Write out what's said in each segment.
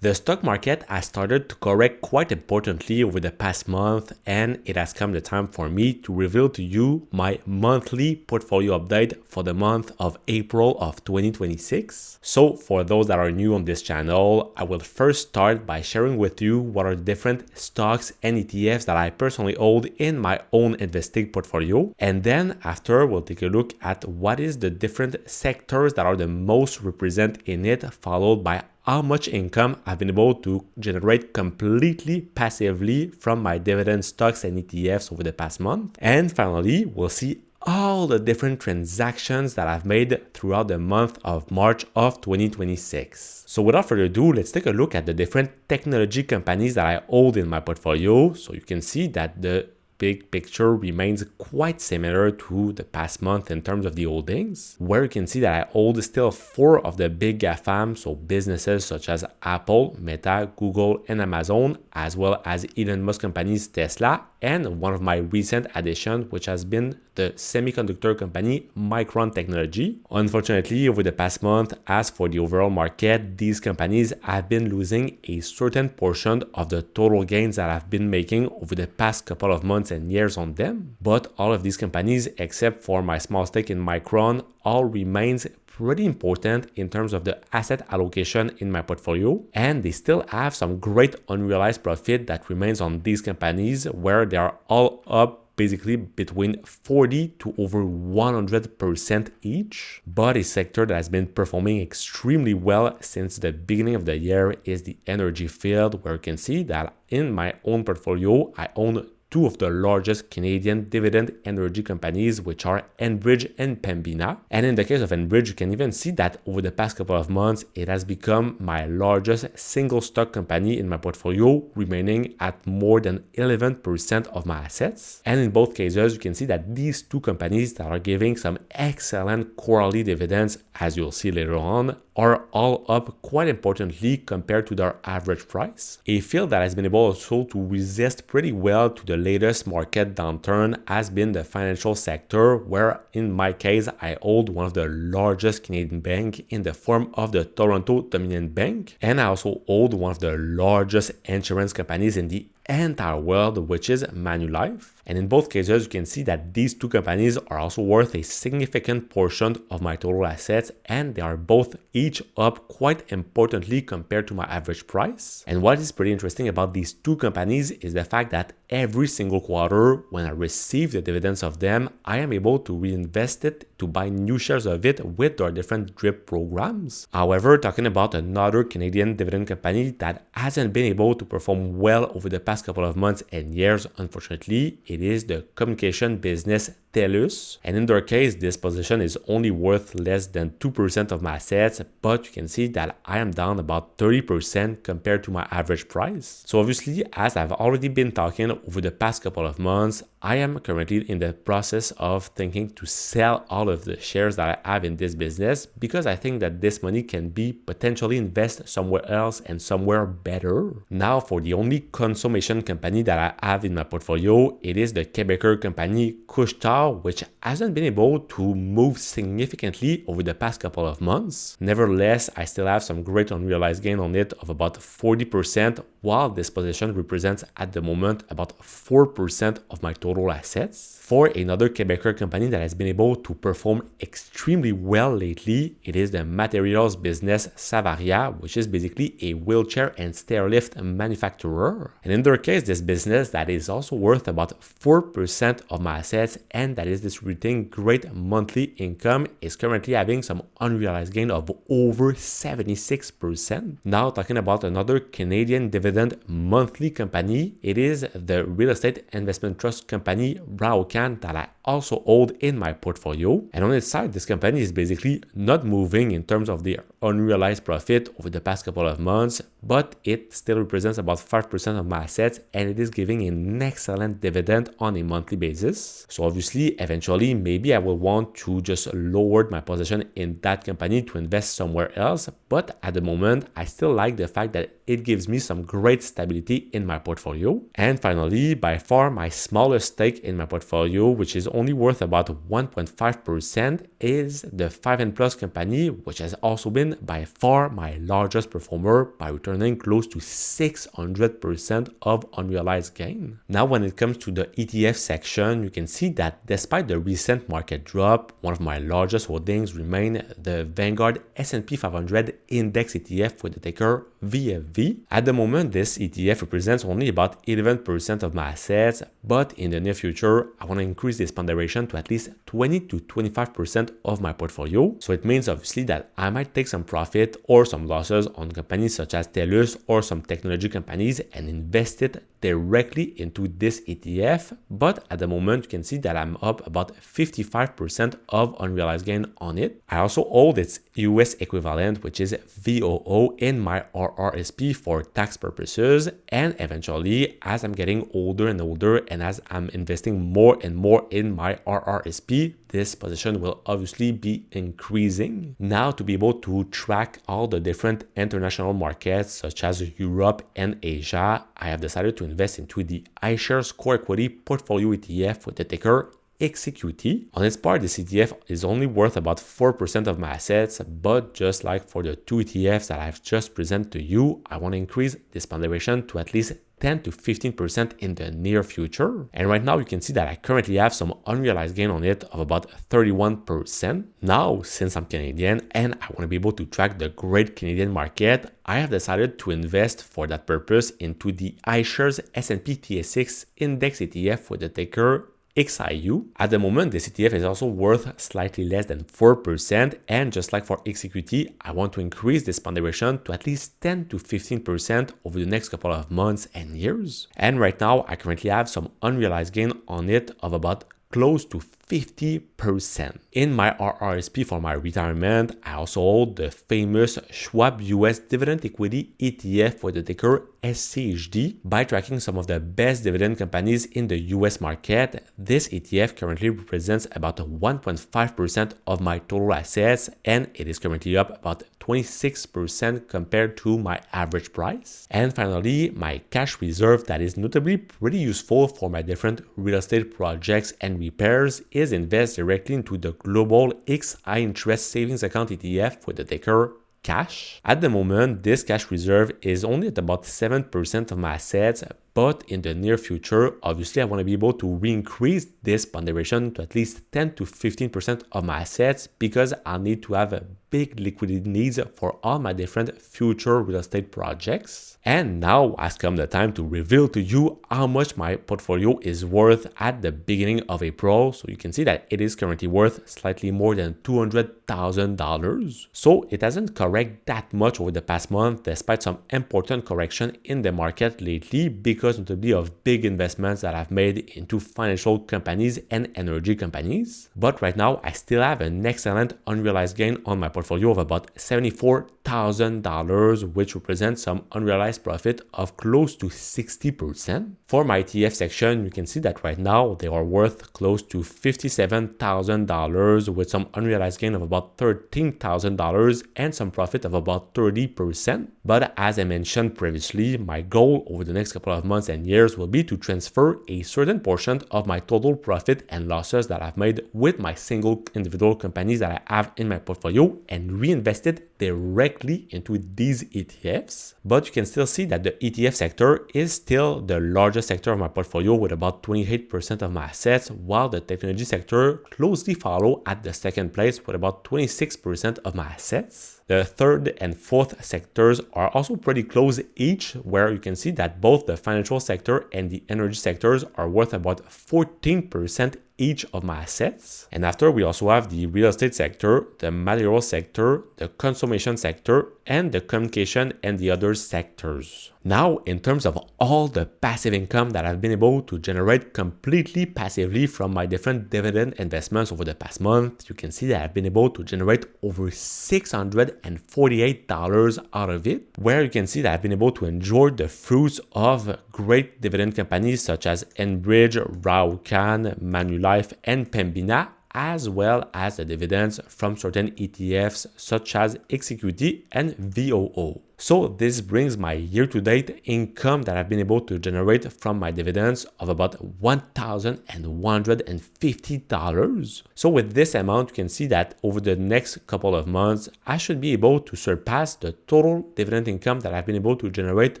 The stock market has started to correct quite importantly over the past month, and it has come the time for me to reveal to you my monthly portfolio update for the month of April of 2026. So for those that are new on this channel, I will first start by sharing with you what are the different stocks and ETFs that I personally hold in my own investing portfolio. And then after, we'll take a look at what is the different sectors that are the most represented in it, followed by how much income I've been able to generate completely passively from my dividend stocks and ETFs over the past month. And finally, we'll see all the different transactions that I've made throughout the month of March of 2026. So without further ado, let's take a look at the different technology companies that I hold in my portfolio. So you can see that the big picture remains quite similar to the past month in terms of the holdings, where you can see that I hold still 4 of the big GAFAM, so businesses such as Apple, Meta, Google, and Amazon, as well as Elon Musk companies Tesla, and one of my recent additions, which has been the semiconductor company Micron Technology. Unfortunately, over the past month, as for the overall market, these companies have been losing a certain portion of the total gains that I've been making over the past couple of months and years on them. But all of these companies, except for my small stake in Micron, all remains pretty important in terms of the asset allocation in my portfolio, and they still have some great unrealized profit that remains on these companies, where they are all up basically between 40 to over 100% each. But a sector that has been performing extremely well since the beginning of the year is the energy field, where you can see that in my own portfolio, I own 2 of the largest Canadian dividend energy companies, which are Enbridge and Pembina. And in the case of Enbridge, you can even see that over the past couple of months, it has become my largest single stock company in my portfolio, remaining at more than 11% of my assets. And in both cases, you can see that these 2 companies that are giving some excellent quarterly dividends, as you'll see later on, are all up quite importantly compared to their average price. A field that has been able also to resist pretty well to the latest market downturn has been the financial sector, where in my case, I hold one of the largest Canadian banks in the form of the Toronto Dominion Bank, and I also hold one of the largest insurance companies in the entire world, which is Manulife. And in both cases, you can see that these 2 companies are also worth a significant portion of my total assets, and they are both each up quite importantly compared to my average price. And what is pretty interesting about these 2 companies is the fact that every single quarter, when I receive the dividends of them, I am able to reinvest it to buy new shares of it with their different DRIP programs. However, talking about another Canadian dividend company that hasn't been able to perform well over the past couple of months and years, unfortunately, it is the communication business TELUS. And in their case, this position is only worth less than 2% of my assets, but you can see that I am down about 30% compared to my average price. So obviously, as I've already been talking over the past couple of months, I am currently in the process of thinking to sell all of the shares that I have in this business, because I think that this money can be potentially invested somewhere else and somewhere better. Now, for the only consummation company that I have in my portfolio, it is the Quebecer company Couche-Tard, which hasn't been able to move significantly over the past couple of months. Nevertheless, I still have some great unrealized gain on it of about 40%, while this position represents at the moment about 4% of my total assets. For another Quebecer company that has been able to perform extremely well lately, it is the materials business Savaria, which is basically a wheelchair and stairlift manufacturer. And in their case, this business that is also worth about 4% of my assets and that is distributing great monthly income is currently having some unrealized gain of over 76%. Now, talking about another Canadian dividend monthly company, it is the real estate investment trust company Raocan that I also hold in my portfolio. And on its side, this company is basically not moving in terms of the unrealized profit over the past couple of months, but it still represents about 5% of my assets, and it is giving an excellent dividend on a monthly basis. So obviously, eventually, maybe I will want to just lower my position in that company to invest somewhere else, but at the moment, I still like the fact that it gives me some great stability in my portfolio. And finally, by far my smallest stake in my portfolio, which is only worth about 1.5%, is the 5 and plus company, which has also been by far my largest performer by returning close to 600% of unrealized gain. Now, when it comes to the ETF section, you can see that despite the recent market drop, one of my largest holdings remain the Vanguard S&P 500 Index ETF with the ticker VFV. At the moment, this ETF represents only about 11% of my assets, but in the near future, I want to increase this ponderation to at least 20 to 25% of my portfolio. So it means obviously that I might take some profit or some losses on companies such as TELUS or some technology companies and invest it directly into this ETF. But at the moment, you can see that I'm up about 55% of unrealized gain on it. I also hold its US equivalent, which is VOO, in my RRSP for tax purposes. And eventually, as I'm getting older and older and as I'm investing more and more in my RRSP, this position will obviously be increasing. Now, to be able to track all the different international markets such as Europe and Asia, I have decided to invest into the iShares Core Equity Portfolio ETF with the ticker XEQT. On its part, this ETF is only worth about 4% of my assets, but just like for the two ETFs that I've just presented to you, I want to increase this ponderation to at least 10 to 15% in the near future. And right now you can see that I currently have some unrealized gain on it of about 31%. Now, since I'm Canadian and I want to be able to track the great Canadian market, I have decided to invest for that purpose into the iShares S&P TSX Index ETF with the ticker XIU. At the moment, this ETF is also worth slightly less than 4%, and just like for XEQT, I want to increase this ponderation to at least 10 to 15% over the next couple of months and years. And right now, I currently have some unrealized gain on it of about close to 50%. In my RRSP for my retirement, I also hold the famous Schwab US Dividend Equity ETF with the ticker SCHD. By tracking some of the best dividend companies in the US market, this ETF currently represents about 1.5% of my total assets, and it is currently up about 26% compared to my average price. And finally, my cash reserve that is notably pretty useful for my different real estate projects and repairs is invest directly into the Global X High Interest Savings Account ETF with the ticker CASH. At the moment, this cash reserve is only at about 7% of my assets, but in the near future, obviously I want to be able to re-increase this ponderation to at least 10 to 15% of my assets because I'll need to have a big liquidity needs for all my different future real estate projects. And now has come the time to reveal to you how much my portfolio is worth at the beginning of April. So you can see that it is currently worth slightly more than $200,000. So it hasn't corrected that much over the past month despite some important correction in the market lately because notably of big investments that I've made into financial companies and energy companies. But right now I still have an excellent unrealized gain on my portfolio of about $74,000, which represents some unrealized profit of close to 60%. For my ETF section, you can see that right now they are worth close to $57,000 with some unrealized gain of about $13,000 and some profit of about 30%. But as I mentioned previously, my goal over the next couple of months and years will be to transfer a certain portion of my total profit and losses that I've made with my single individual companies that I have in my portfolio and reinvest it directly into these ETFs. But you can still see that the ETF sector is still the largest sector of my portfolio with about 28% of my assets, while the technology sector closely follow at the second place with about 26% of my assets. The third and fourth sectors are also pretty close each, where you can see that both the financial sector and the energy sectors are worth about 14% each of my assets. And after, we also have the real estate sector, the material sector, the consumption sector, and the communication and the other sectors. Now, in terms of all the passive income that I've been able to generate completely passively from my different dividend investments over the past month, you can see that I've been able to generate over $648 out of it, where you can see that I've been able to enjoy the fruits of great dividend companies such as Enbridge, Raucan, Manulife, and Pembina, as well as the dividends from certain ETFs such as XEQT and VOO. So this brings my year-to-date income that I've been able to generate from my dividends of about $1,150. So with this amount, you can see that over the next couple of months, I should be able to surpass the total dividend income that I've been able to generate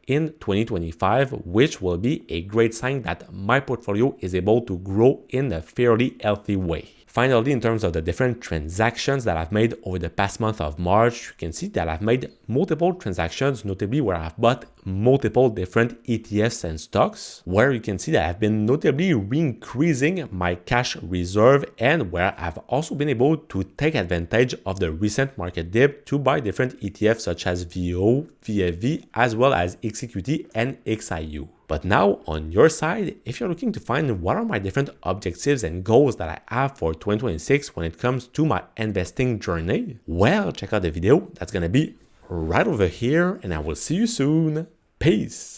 in 2025, which will be a great sign that my portfolio is able to grow in a fairly healthy way. Finally, in terms of the different transactions that I've made over the past month of March, you can see that I've made multiple transactions, notably where I've bought multiple different ETFs and stocks, where you can see that I've been notably increasing my cash reserve and where I've also been able to take advantage of the recent market dip to buy different ETFs such as VO, VFV, as well as XEQT and XIU. But now on your side, if you're looking to find what are my different objectives and goals that I have for 2026 when it comes to my investing journey, well, check out the video that's gonna be right over here and I will see you soon. Peace.